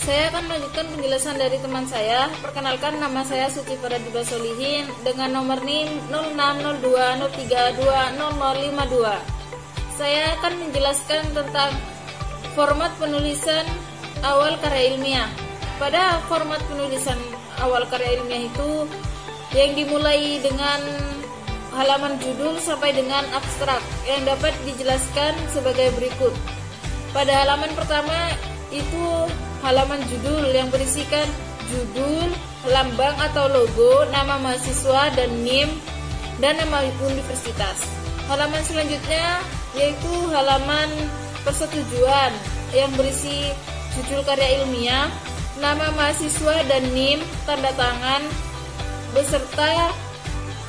Saya akan melanjutkan penjelasan dari teman saya. Perkenalkan, nama saya Suci Faradiba Solihin dengan nomor NIM 060203200052. Saya akan menjelaskan tentang format penulisan awal karya ilmiah. Pada format penulisan awal karya ilmiah itu yang dimulai dengan halaman judul sampai dengan abstrak yang dapat dijelaskan sebagai berikut. Pada halaman pertama itu halaman judul yang berisikan judul, lambang atau logo, nama mahasiswa dan NIM, dan nama universitas. Halaman selanjutnya yaitu halaman persetujuan yang berisi judul karya ilmiah, nama mahasiswa dan NIM, tanda tangan, beserta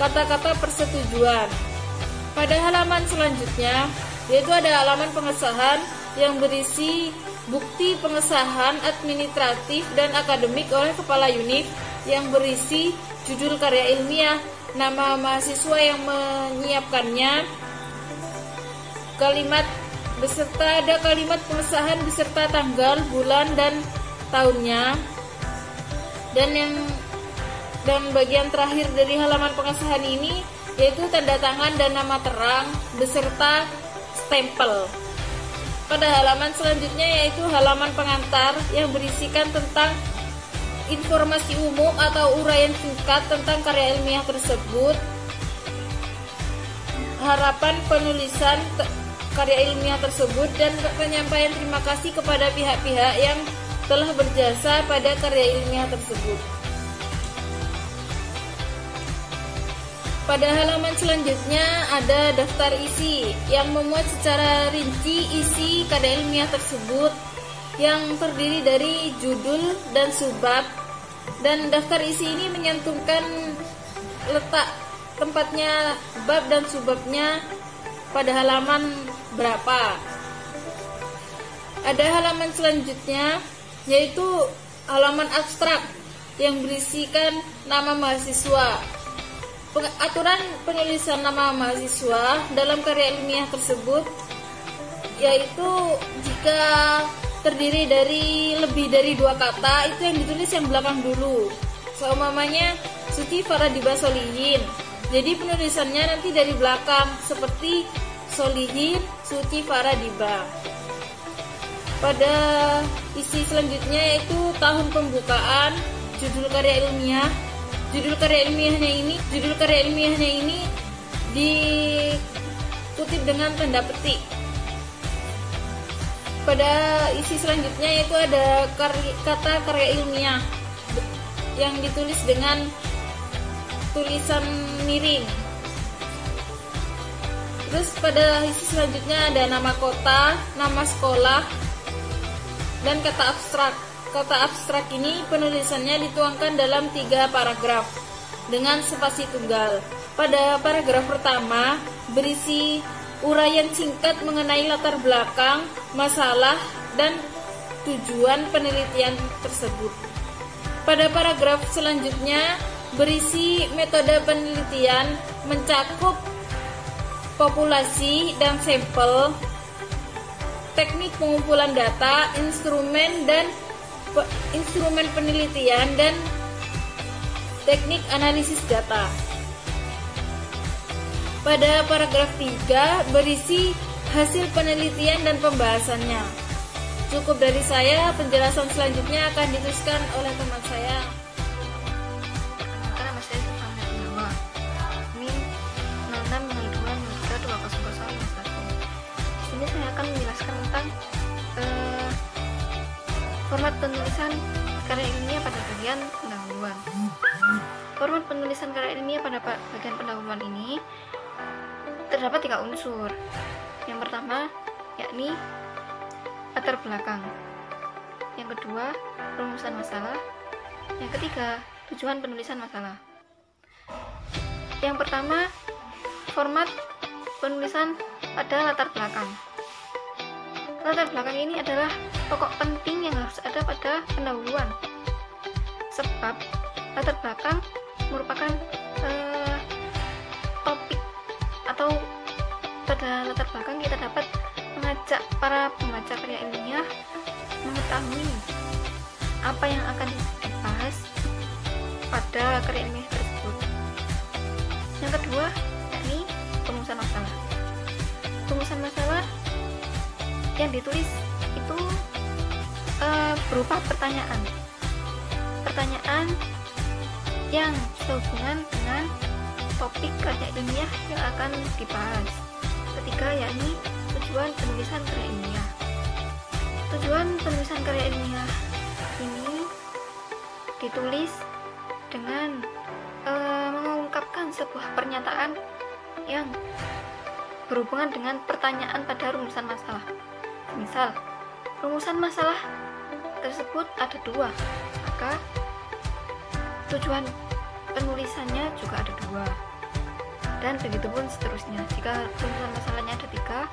kata-kata persetujuan. Pada halaman selanjutnya yaitu ada halaman pengesahan yang berisi bukti pengesahan administratif dan akademik oleh kepala univ yang berisi judul karya ilmiah, nama mahasiswa yang menyiapkannya, kalimat beserta ada kalimat pengesahan beserta tanggal, bulan, dan tahunnya. Dan bagian terakhir dari halaman pengesahan ini yaitu tanda tangan dan nama terang beserta stempel. Pada halaman selanjutnya yaitu halaman pengantar yang berisikan tentang informasi umum atau uraian singkat tentang karya ilmiah tersebut, harapan penulisan karya ilmiah tersebut, dan penyampaian terima kasih kepada pihak-pihak yang telah berjasa pada karya ilmiah tersebut. Pada halaman selanjutnya ada daftar isi yang memuat secara rinci isi karya ilmiah tersebut yang terdiri dari judul dan subbab, dan daftar isi ini menyantumkan letak tempatnya bab dan subbabnya pada halaman berapa. Ada halaman selanjutnya yaitu halaman abstrak yang berisikan nama mahasiswa. Aturan penulisan nama mahasiswa dalam karya ilmiah tersebut yaitu jika terdiri dari lebih dari 2 kata itu yang ditulis yang belakang dulu. Seumpamanya Suci Faradiba Solihin, jadi penulisannya nanti dari belakang seperti Solihin Suci Faradiba. Pada isi selanjutnya yaitu tahun pembukaan, judul karya ilmiah. Judul karya ilmiahnya ini dikutip dengan tanda petik. Pada isi selanjutnya yaitu ada kata karya ilmiah yang ditulis dengan tulisan miring. Terus pada isi selanjutnya ada nama kota, nama sekolah, dan kata abstrak. Kata abstrak ini penulisannya dituangkan dalam 3 paragraf dengan spasi tunggal. Pada paragraf pertama berisi uraian singkat mengenai latar belakang, masalah, dan tujuan penelitian tersebut. Pada paragraf selanjutnya berisi metode penelitian mencakup populasi dan sampel, teknik pengumpulan data, instrumen penelitian, dan teknik analisis data. Pada paragraf 3 berisi hasil penelitian dan pembahasannya. Cukup dari saya, penjelasan selanjutnya akan dituliskan oleh teman saya. Nama saya Susanna Gunawa, NIM 0602032001. Di sini saya akan menjelaskan tentang format penulisan karya ilmiah pada bagian pendahuluan. Format penulisan karya ilmiah pada bagian pendahuluan ini terdapat 3 unsur. Yang pertama yakni latar belakang, yang kedua rumusan masalah, yang ketiga tujuan penulisan masalah. Yang pertama, format penulisan pada latar belakang. Latar belakang ini adalah pokok penting yang harus ada pada pendahuluan, sebab latar belakang merupakan topik, atau pada latar belakang kita dapat mengajak para pembaca karya ilmiah mengetahui apa yang akan dibahas pada karya ilmiah tersebut. Yang kedua, yakni perumusan masalah. Perumusan masalah yang ditulis itu berupa pertanyaan yang sehubungan dengan topik karya ilmiah yang akan dibahas. Ketiga, yakni tujuan penulisan karya ilmiah. Tujuan penulisan karya ilmiah ini ditulis dengan mengungkapkan sebuah pernyataan yang berhubungan dengan pertanyaan pada rumusan masalah. Misal, rumusan masalah tersebut ada dua, maka tujuan penulisannya juga ada dua, dan begitu pun seterusnya. Jika rumusan masalahnya ada tiga,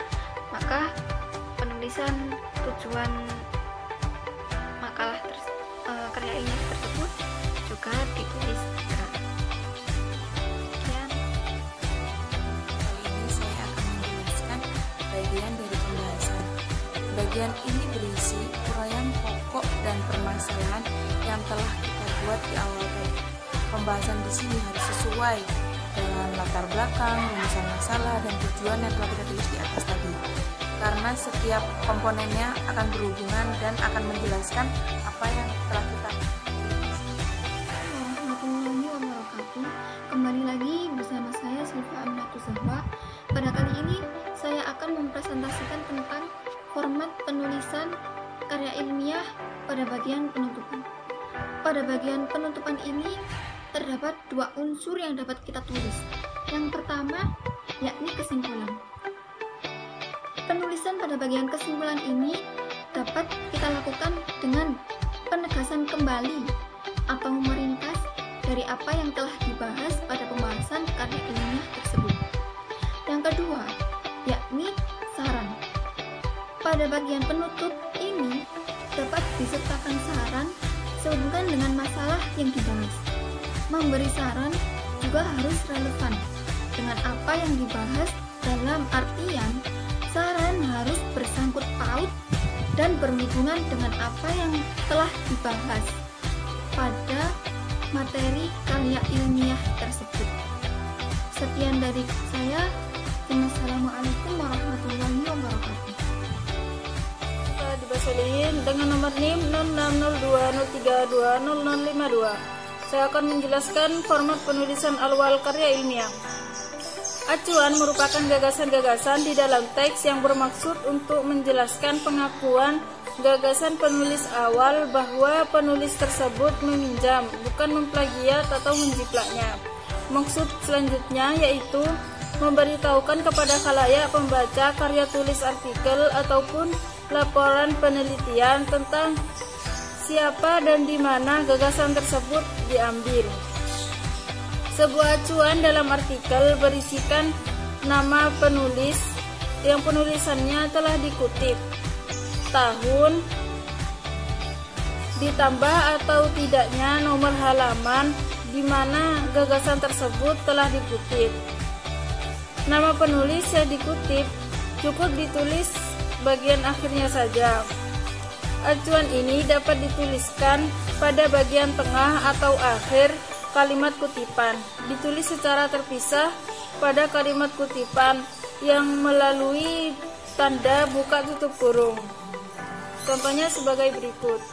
maka penulisan tujuan makalah karya ilmiah tersebut juga ditulis tiga. Sekian. Kali ini saya akan menjelaskan bagian dari pembahasan. Bagian ini berisi uraian pokok dan permasalahan yang telah kita buat di awal tadi. Pembahasan di sini harus sesuai dengan latar belakang, rumusan masalah, dan tujuan yang telah kita tulis di atas tadi. Karena setiap komponennya akan berhubungan dan akan menjelaskan apa yang telah kita tulis. Warahmatullahi wabarakatuh. Kembali lagi bersama saya Sylvia Aminatus Zahra. Pada kali ini saya akan mempresentasikan tentang format penulisan karya ilmiah pada bagian penutupan. Pada bagian penutupan ini terdapat dua unsur yang dapat kita tulis. Yang pertama, yakni kesimpulan. Penulisan pada bagian kesimpulan ini dapat kita lakukan dengan penegasan kembali atau meringkas dari apa yang telah dibahas pada pembahasan karya ilmiah tersebut. Yang kedua, yakni saran. Pada bagian penutup ini dapat disertakan saran sehubungan dengan masalah yang dibahas. Memberi saran juga harus relevan dengan apa yang dibahas, dalam artian saran harus bersangkut paut dan berhubungan dengan apa yang telah dibahas pada materi karya ilmiah tersebut. Sekian dari saya. Wassalamualaikum warahmatullahi wabarakatuh. Kita dibasalin dengan nomor NIM 060203200052. Saya akan menjelaskan format penulisan awal karya ilmiah. Acuan merupakan gagasan-gagasan di dalam teks yang bermaksud untuk menjelaskan pengakuan gagasan penulis awal bahwa penulis tersebut meminjam, bukan memplagiat atau menjiplaknya. Maksud selanjutnya yaitu memberitahukan kepada khalayak pembaca karya tulis artikel ataupun laporan penelitian tentang siapa dan di mana gagasan tersebut diambil. Sebuah acuan dalam artikel berisikan nama penulis yang penulisannya telah dikutip, tahun, ditambah atau tidaknya nomor halaman di mana gagasan tersebut telah dikutip. Nama penulis yang dikutip cukup ditulis bagian akhirnya saja. Acuan ini dapat dituliskan pada bagian tengah atau akhir kalimat kutipan, ditulis secara terpisah pada kalimat kutipan yang melalui tanda buka tutup kurung. Contohnya sebagai berikut.